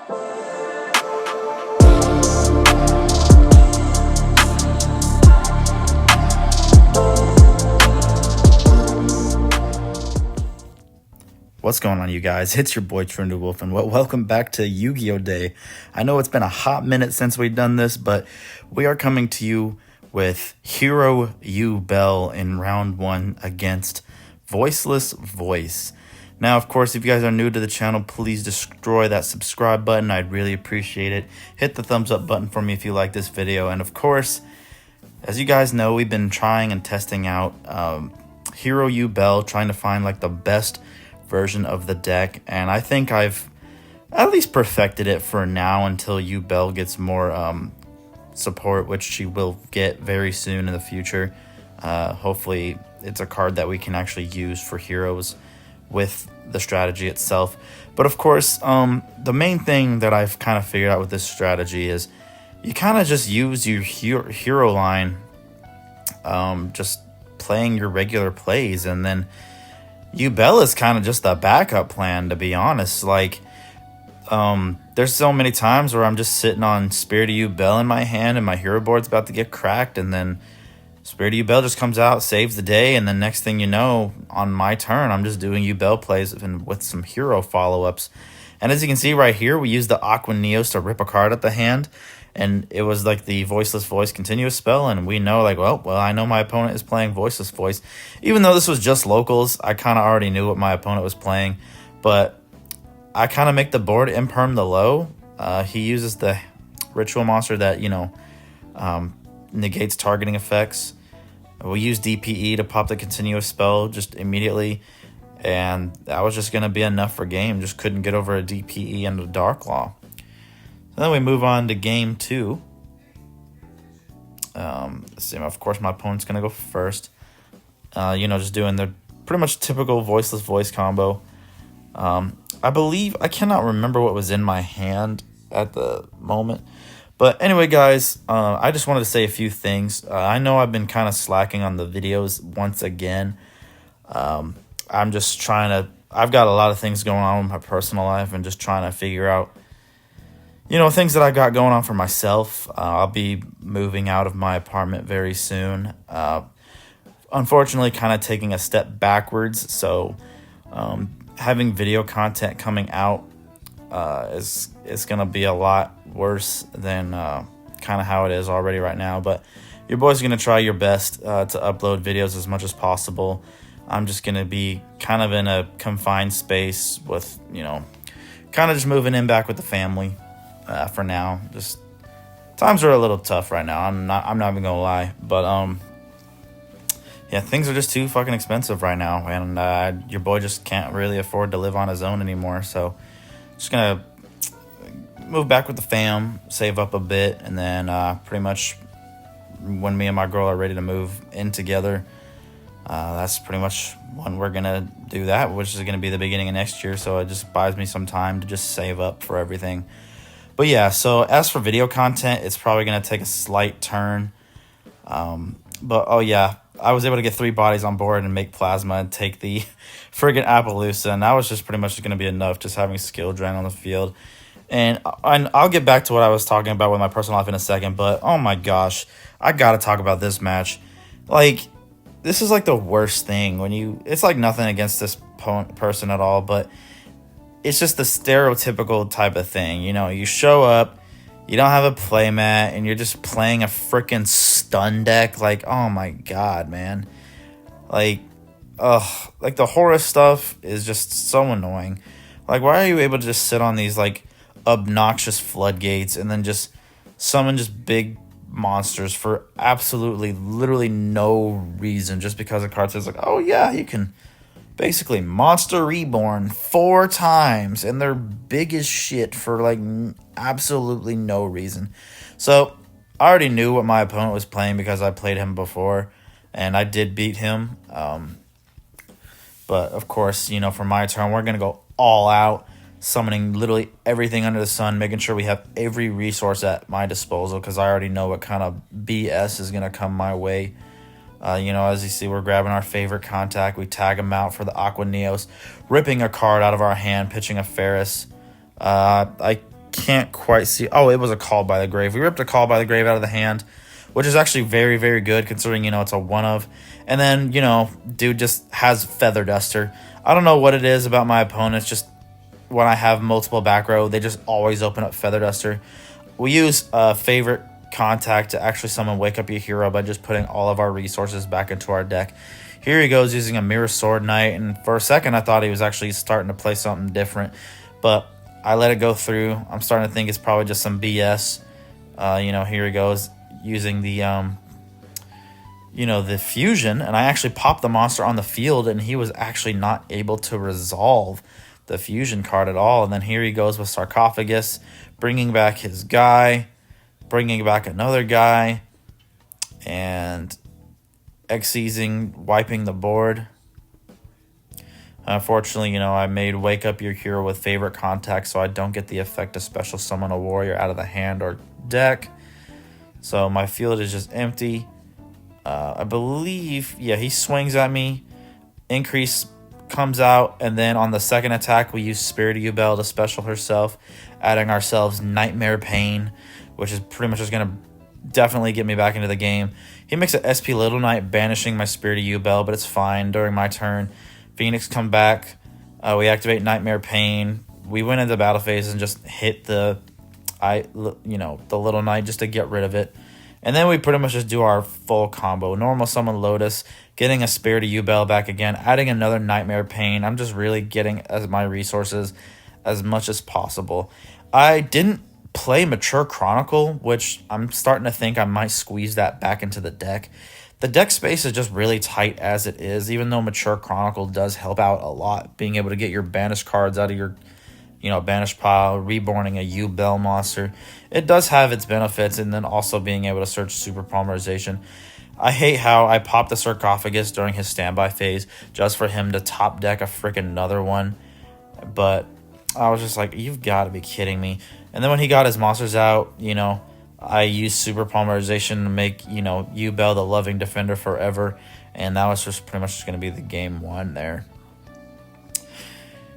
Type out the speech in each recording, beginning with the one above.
What's going on, you guys? It's your boy Trinity Wolf, and welcome back to Yu-Gi-Oh! Day. I know it's been a hot minute since we've done this, but we are coming to you with Hero YUBEL in round 1 against Voiceless Voice. Now, of course, if you guys are new to the channel, please destroy that subscribe button. I'd really appreciate it. Hit the thumbs up button for me if you like this video. And of course, as you guys know, we've been trying and testing out Hero YUBEL, trying to find like the best version of the deck, and I think I've at least perfected it for now until YUBEL gets more support, which she will get very soon in the future. Hopefully it's a card that we can actually use for heroes with the strategy itself. But of course, the main thing that I've kind of figured out with this strategy is you kind of just use your hero line, just playing your regular plays, and then YUBEL is kind of just a backup plan, to be honest. Like, there's so many times where I'm just sitting on Spirit of YUBEL in my hand and my hero board's about to get cracked, and then Spirit of YUBEL just comes out, saves the day, and then next thing you know, on my turn, I'm just doing YUBEL plays and with some hero follow-ups. And as you can see right here, we used the Aqua Neos to rip a card at the hand, and it was like the Voiceless Voice continuous spell, and we know like, well, I know my opponent is playing Voiceless Voice. Even though this was just locals, I kind of already knew what my opponent was playing, but I kind of make the board imperm the low. He uses the ritual monster that, you know, negates targeting effects. We use DPE to pop the continuous spell just immediately, and that was just going to be enough for game. Just couldn't get over a DPE and a Dark Law. So then we move on to game 2. Let's see, of course, my opponent's going to go first. You know, just doing the pretty much typical Voiceless Voice combo. I believe, I cannot remember what was in my hand at the moment. But anyway, guys, I just wanted to say a few things. I know I've been kind of slacking on the videos once again. I'm just trying to, I've got a lot of things going on in my personal life and just trying to figure out, you know, things that I got going on for myself. I'll be moving out of my apartment very soon. Unfortunately, kind of taking a step backwards. So having video content coming out is going to be a lot worse than kind of how it is already right now. But your boy's going to try your best to upload videos as much as possible. I'm just going to be kind of in a confined space with, you know, kind of just moving in back with the family. For now, just times are a little tough right now. I'm not even gonna lie, but yeah, things are just too fucking expensive right now, and your boy just can't really afford to live on his own anymore. So, just gonna move back with the fam, save up a bit, and then pretty much when me and my girl are ready to move in together, that's pretty much when we're gonna do that, which is gonna be the beginning of next year. So it just buys me some time to just save up for everything. But yeah, so as for video content, it's probably going to take a slight turn. But oh yeah, I was able to get 3 bodies on board and make plasma and take the friggin' Appaloosa. And that was just pretty much going to be enough, just having skill drain on the field. And I'll get back to what I was talking about with my personal life in a second. But oh my gosh, I got to talk about this match. Like, this is like the worst thing when you, it's like nothing against this person at all, but it's just the stereotypical type of thing. You know, you show up, you don't have a playmat, and you're just playing a freaking stun deck. Like, oh my god, man. Like the Horus stuff is just so annoying. Like, why are you able to just sit on these, like, obnoxious floodgates and then just summon just big monsters for absolutely, literally no reason, just because a card says, like, oh yeah, you can basically Monster Reborn 4 times, and they're big as shit for like absolutely no reason. So I already knew what my opponent was playing because I played him before, and I did beat him. But of course, you know, for my turn, we're gonna go all out, summoning literally everything under the sun, making sure we have every resource at my disposal because I already know what kind of BS is gonna come my way. You know, as you see, we're grabbing our favorite contact. We tag him out for the Aqua Neos, ripping a card out of our hand, pitching a Ferris. I can't quite see. Oh, it was a Call by the Grave. We ripped a Call by the Grave out of the hand, which is actually very, very good considering, it's a one of. And then, dude just has Feather Duster. I don't know what it is about my opponents. Just when I have multiple back row, they just always open up Feather Duster. We use Favorite Contact to actually summon Wake Up Your Hero by just putting all of our resources back into our deck. Here he goes using a Mirror Sword Knight, and for a second I thought he was actually starting to play something different, but I let it go through. I'm starting to think it's probably just some BS. Here he goes using the the fusion, and I actually popped the monster on the field, and he was actually not able to resolve the fusion card at all. And then here he goes with Sarcophagus, bringing back his guy, bringing back another guy, and Xyzing, wiping the board. Unfortunately, I made Wake Up Your Hero with Favorite Contact, so I don't get the effect to special summon a warrior out of the hand or deck. So my field is just empty. I believe, yeah, he swings at me. Increase comes out, and then on the second attack, we use Spirit of YUBEL to special herself, adding ourselves Nightmare Pain, which is pretty much just going to definitely get me back into the game. He makes an SP Little Knight, banishing my Spirit of YUBEL, but it's fine. During my turn, Phoenix come back. We activate Nightmare Pain. We went into battle phase and just hit the Little Knight just to get rid of it. And then we pretty much just do our full combo. Normal Summon Lotus, getting a Spirit of YUBEL back again, adding another Nightmare Pain. I'm just really getting as my resources as much as possible. I didn't play Mature Chronicle, which I'm starting to think I might squeeze that back into the deck. The deck space is just really tight as it is, even though Mature Chronicle does help out a lot. Being able to get your banished cards out of your banished pile, reborning a YUBEL monster. It does have its benefits, and then also being able to search Super Polymerization. I hate how I popped the Sarcophagus during his standby phase just for him to top deck a freaking another one. But I was just like, you've got to be kidding me. And then when he got his monsters out, I used Super Polymerization to make, YUBEL the Loving Defender forever. And that was just pretty much just going to be the game one there.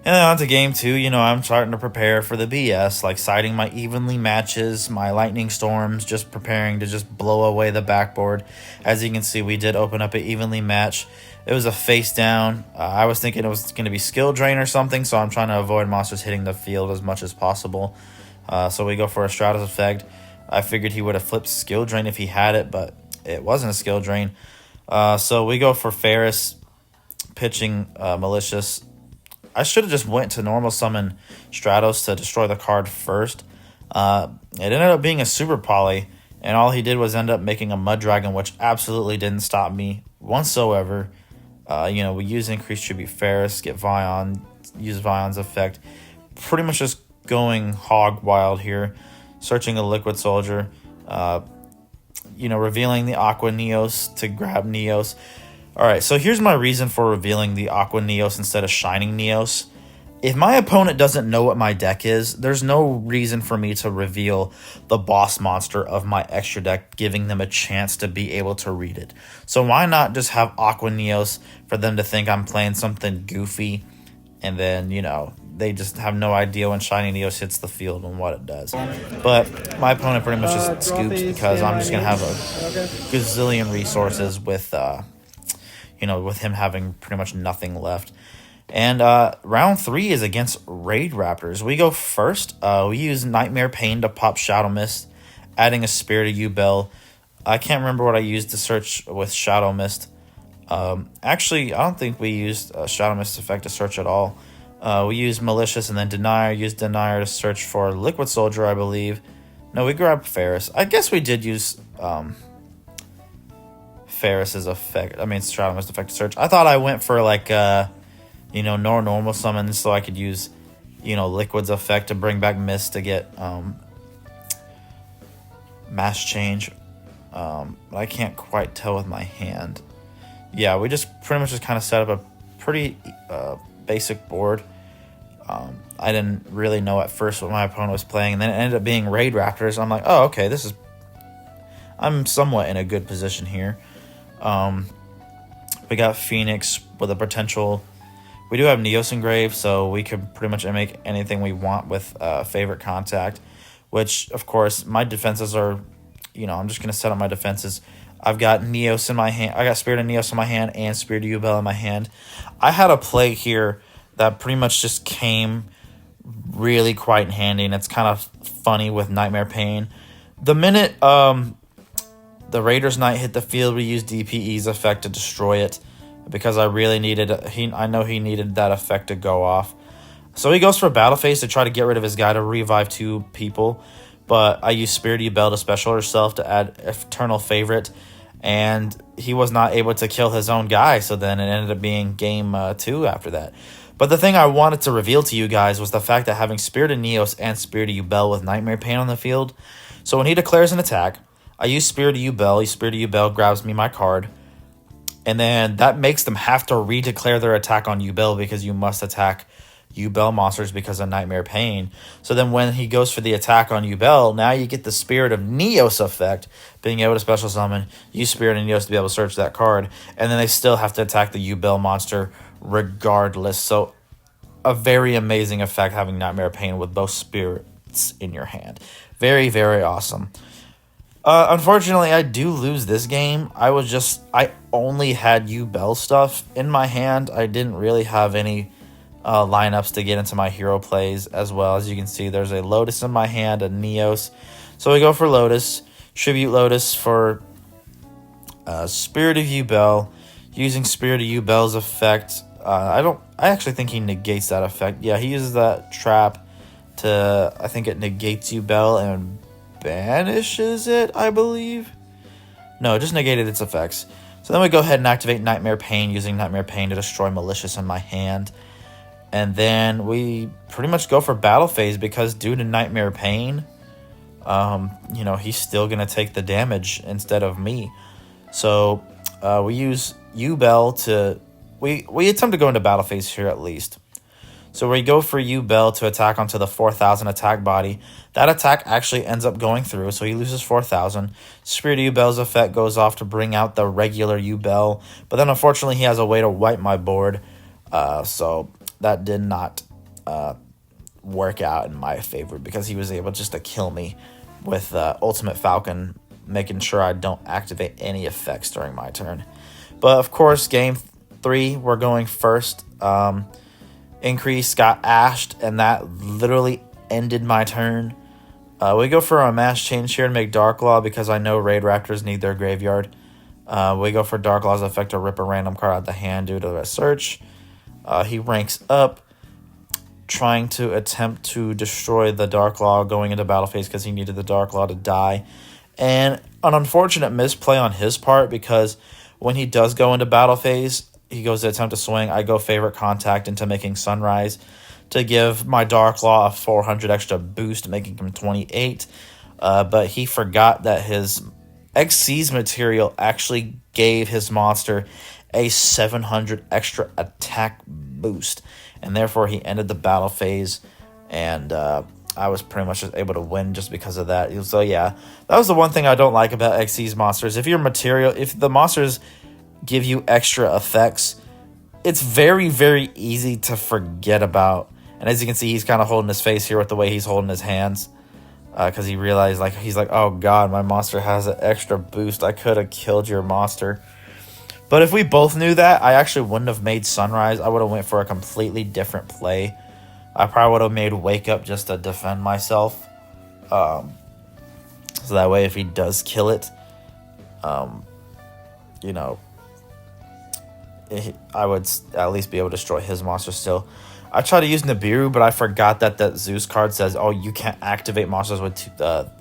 And then on to game two, I'm starting to prepare for the BS, like siding my Evenly Matches, my Lightning Storms, just preparing to just blow away the backboard. As you can see, we did open up an Evenly Match. It was a face down. I was thinking it was going to be Skill Drain or something, so I'm trying to avoid monsters hitting the field as much as possible. So we go for a Stratos effect. I figured he would have flipped Skill Drain if he had it, but it wasn't a Skill Drain. So we go for Ferris, pitching Malicious. I should have just went to normal summon Stratos to destroy the card first. It ended up being a Super Poly, and all he did was end up making a Mud Dragon, which absolutely didn't stop me whatsoever. We use Increased Tribute Ferris, get Vion, use Vion's effect. Pretty much just going hog wild here. Searching a Liquid Soldier. Revealing the Aqua Neos to grab Neos. Alright, so here's my reason for revealing the Aqua Neos instead of Shining Neos. If my opponent doesn't know what my deck is, there's no reason for me to reveal the boss monster of my extra deck, giving them a chance to be able to read it. So why not just have Aqua Neos for them to think I'm playing something goofy, and then, they just have no idea when Shining Neos hits the field and what it does. But my opponent pretty much just scoops because I'm just going to have a gazillion resources with him having pretty much nothing left. And round 3 is against Raid Raptors. We go first. We use Nightmare Pain to pop Shadow Mist, adding a Spirit of YUBEL. I can't remember what I used to search with Shadow Mist. Actually, I don't think we used Shadow Mist effect to search at all. We used Malicious and then Denier. Used Denier to search for Liquid Soldier, I believe. No, we grabbed Ferris. I guess we did use Ferris's effect. Shadow Mist effect to search. I thought I went for normal summons so I could use, Liquid's effect to bring back Mist to get Mass Change. But I can't quite tell with my hand. Yeah, we just pretty much just kind of set up a pretty basic board. I didn't really know at first what my opponent was playing, and then it ended up being Raid Raptors. I'm like, oh, okay, I'm somewhat in a good position here. We got Phoenix with a potential We do have Neos engraved, so we can pretty much make anything we want with favorite contact, which, of course, my defenses are, I'm just going to set up my defenses. I've got Neos in my hand. I got Spirit of Neos in my hand and Spirit of YUBEL in my hand. I had a play here that pretty much just came really quite handy, and it's kind of funny with Nightmare Pain. The minute the Raiders Knight hit the field, we used DPE's effect to destroy it because I really needed I know he needed that effect to go off. So he goes for Battle Phase to try to get rid of his guy to revive 2 people, but I used Spirit of YUBEL to special herself to add Eternal Favorite, and he was not able to kill his own guy, so then it ended up being game 2 after that. But the thing I wanted to reveal to you guys was the fact that having Spirit of Neos and Spirit of YUBEL with Nightmare Pain on the field. So when he declares an attack, I use Spirit of YUBEL. Spirit of YUBEL grabs me my card. And then that makes them have to redeclare their attack on YUBEL because you must attack YUBEL monsters because of Nightmare Pain. So then when he goes for the attack on YUBEL, now you get the Spirit of Neos effect, being able to special summon, use Spirit of Neos to be able to search that card. And then they still have to attack the YUBEL monster regardless. So a very amazing effect having Nightmare Pain with both spirits in your hand. Very, very awesome. Unfortunately, I do lose this game. I only had YUBEL stuff in my hand. I didn't really have any lineups to get into my hero plays as well. As you can see, there's a Lotus in my hand, a Neos. So we go for Lotus. Tribute Lotus for Spirit of YUBEL. Using Spirit of YUBEL's effect. I actually think he negates that effect. Yeah, he uses that trap to, I think it negates YUBEL and banishes it, I believe. No, it just negated its effects. So then we go ahead and activate Nightmare Pain, using Nightmare Pain to destroy Malicious in my hand. And then we pretty much go for Battle Phase because due to Nightmare Pain, he's still going to take the damage instead of me. So we use YUBEL to... We attempt to go into Battle Phase here at least. So we go for YUBEL to attack onto the 4,000 attack body. That attack actually ends up going through, so he loses 4,000. Spirit of YUBEL's effect goes off to bring out the regular YUBEL. But then unfortunately he has a way to wipe my board. So that did not work out in my favor because he was able just to kill me with Ultimate Falcon, making sure I don't activate any effects during my turn. But of course, game 3, we're going first. Increase got ashed, and that literally ended my turn. We go for a mass change here to make Dark Law because I know Raid Raptors need their graveyard. We go for Dark Law's effect to rip a random card out of the hand due to a search. He ranks up, trying to attempt to destroy the Dark Law going into Battle Phase because he needed the Dark Law to die. And an unfortunate misplay on his part because when he does go into Battle Phase, he goes to attempt to swing. I go favorite contact into making Sunrise to give my Dark Law a 400 extra boost, making him 28. But he forgot that his Xyz material actually gave his monster a 700 extra attack boost. And therefore, he ended the Battle Phase. And I was pretty much just able to win just because of that. So, yeah, that was the one thing I don't like about Xyz monsters. If the monsters give you extra effects, it's very, very easy to forget about. And as you can see, he's kind of holding his face here with the way he's holding his hands, because he realized, he's like, oh god, my monster has an extra boost, I could have killed your monster. But if we both knew that, I actually wouldn't have made Sunrise. I would have went for a completely different play. I probably would have made Wake Up just to defend myself, so that way if he does kill it, I would at least be able to destroy his monster still. I tried to use Nibiru, but I forgot that the Zeus card says, oh, you can't activate monsters with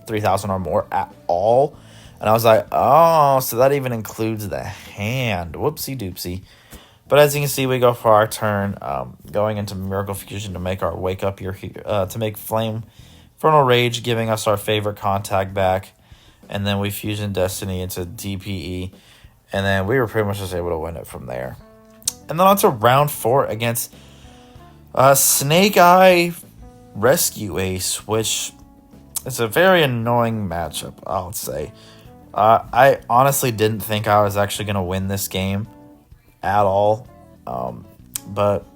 3,000 or more at all. And I was like, oh, so that even includes the hand. Whoopsie doopsie. But as you can see, we go for our turn, going into Miracle Fusion to make our Wake Up here, to make Flame Infernal Rage, giving us our favorite contact back. And then we Fusion Destiny into DPE. And then we were pretty much just able to win it from there. And then on to round 4 against Snake Eye Rescue Ace, which is a very annoying matchup, I would say. I honestly didn't think I was actually going to win this game at all. But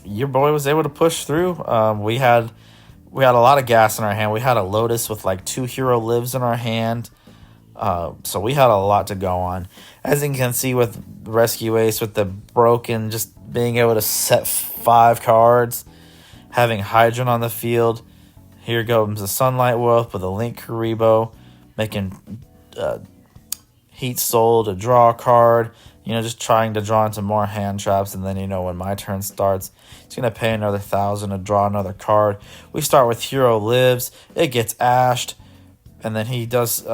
your boy was able to push through. We had a lot of gas in our hand. We had a Lotus with like 2 hero lives in our hand. So we had a lot to go on. As you can see with Rescue Ace, with the broken, just being able to set 5 cards, having Hydrant on the field. Here comes the Sunlight Wolf with a Link Karibo, making Heat Soul to draw a card. Just trying to draw into more hand traps. And then, when my turn starts, it's going to pay another 1,000 to draw another card. We start with Hero Lives. It gets ashed. And then he does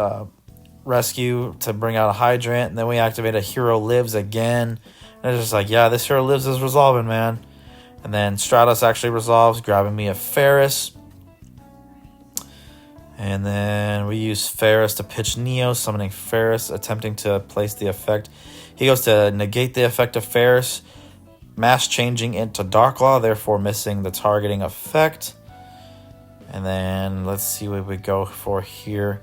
Rescue to bring out a Hydrant. And then we activate a Hero Lives again. And it's just like, yeah, this Hero Lives is resolving, man. And then Stratos actually resolves, grabbing me a Ferris. And then we use Ferris to pitch Neo, summoning Ferris, attempting to place the effect. He goes to negate the effect of Ferris, mass changing into Darklaw, therefore missing the targeting effect. And then let's see what we go for here.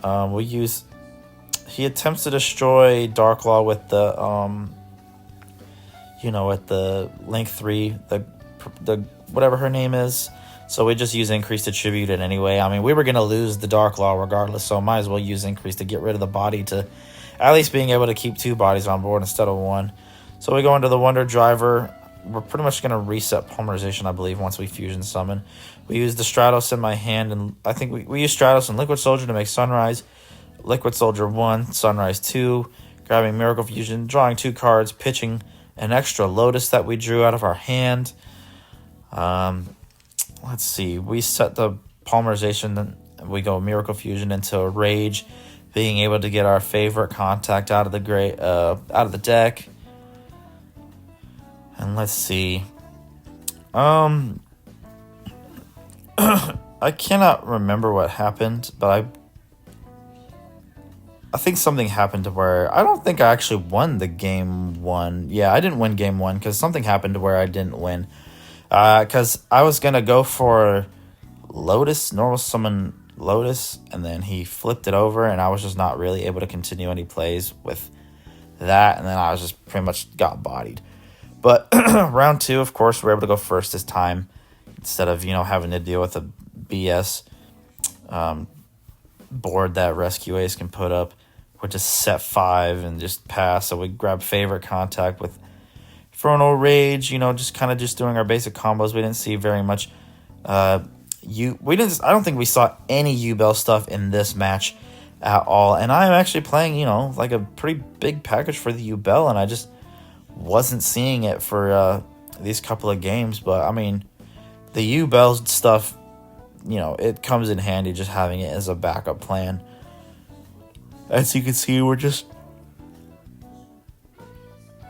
He attempts to destroy Darklaw with the with the Link 3, the whatever her name is. So we just use Increase to tribute it anyway. I mean, we were going to lose the Darklaw regardless, so might as well use Increase to get rid of the body, to at least being able to keep 2 bodies on board instead of 1. So we go into the Wonder Driver. We're pretty much going to reset Polymerization, I believe, once we Fusion Summon. We use the Stratos in my hand, and I think we use Stratos and Liquid Soldier to make Sunrise. Liquid Soldier 1, Sunrise 2, grabbing Miracle Fusion, drawing 2 cards, pitching an extra Lotus that we drew out of our hand. Let's see. We set the Polymerization, then we go Miracle Fusion into a Rage, being able to get our favorite contact out of the deck. And let's see. I cannot remember what happened, but I think something happened to where I don't think I actually won the game 1. Yeah, I didn't win game 1 because something happened to where I didn't win. Because I was going to go for Lotus, normal summon Lotus, and then he flipped it over, and I was just not really able to continue any plays with that, and then I was just pretty much got bodied. But round 2, of course, we're able to go first this time, instead of, having to deal with a BS board that Rescue Ace can put up. We're just set 5 and just pass, so we grab favorite contact with Frontal Rage, just doing our basic combos. We didn't see very much. I don't think we saw any YUBEL stuff in this match at all. And I'm actually playing, like a pretty big package for the YUBEL, and I just wasn't seeing it for these couple of games. But I mean, the YUBEL stuff, it comes in handy just having it as a backup plan. As you can see, we're just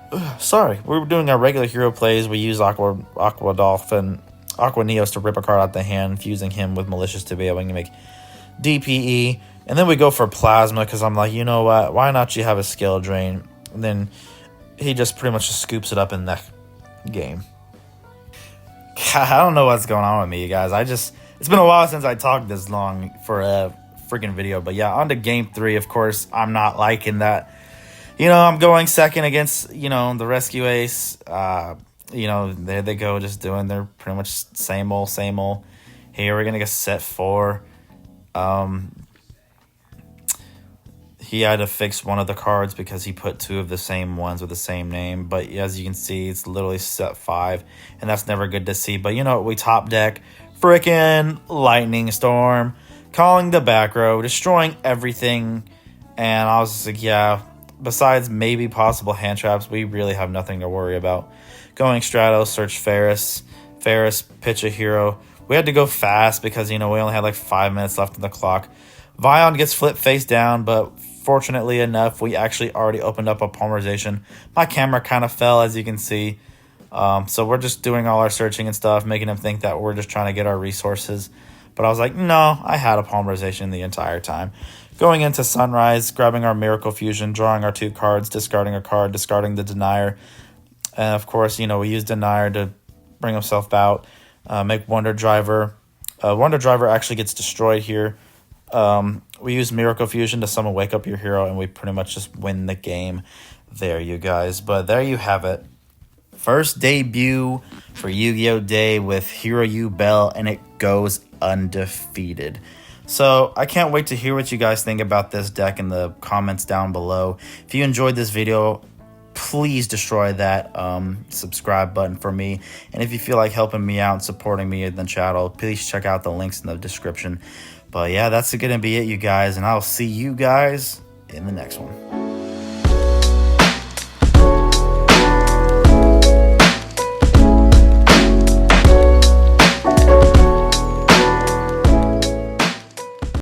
we're doing our regular hero plays. We use Aqua Dolphin, Aqua Neos to rip a card out the hand, fusing him with Malicious to be able to make DPE. And then we go for Plasma because I'm like, you know what? Why not you have a skill drain? And then he just pretty much just scoops it up in that game. I don't know what's going on with me, you guys. It's been a while since I talked this long for a freaking video. But yeah, on to game 3, of course. I'm not liking that. I'm going second against, the Rescue Ace. There they go, just doing their pretty much same old. Here, we're going to get set 4. He had to fix one of the cards because he put 2 of the same ones with the same name. But as you can see, it's literally set 5. And that's never good to see. But we top deck. Frickin' Lightning Storm. Calling the back row. Destroying everything. And I was just like, yeah. Besides maybe possible hand traps, we really have nothing to worry about. Going Stratos, search Ferris, pitch a hero. We had to go fast because, we only had like 5 minutes left on the clock. Vion gets flipped face down, but fortunately enough, we actually already opened up a Polymerization. My camera kind of fell, as you can see. So we're just doing all our searching and stuff, making him think that we're just trying to get our resources. But I was like, no, I had a Polymerization the entire time. Going into Sunrise, grabbing our Miracle Fusion, drawing our 2 cards, discarding a card, discarding the Denier. And of course, we use Denier to bring himself out, make Wonder Driver. Wonder Driver actually gets destroyed here. We use Miracle Fusion to summon Wake Up Your Hero, and we pretty much just win the game there, you guys. But there you have it. First debut for Yu-Gi-Oh! Day with Hero YUBEL, and it goes undefeated. So I can't wait to hear what you guys think about this deck in the comments down below. If you enjoyed this video, please destroy that subscribe button for me. And if you feel like helping me out and supporting me in the channel, please check out the links in the description. But yeah, that's going to be it, you guys. And I'll see you guys in the next one.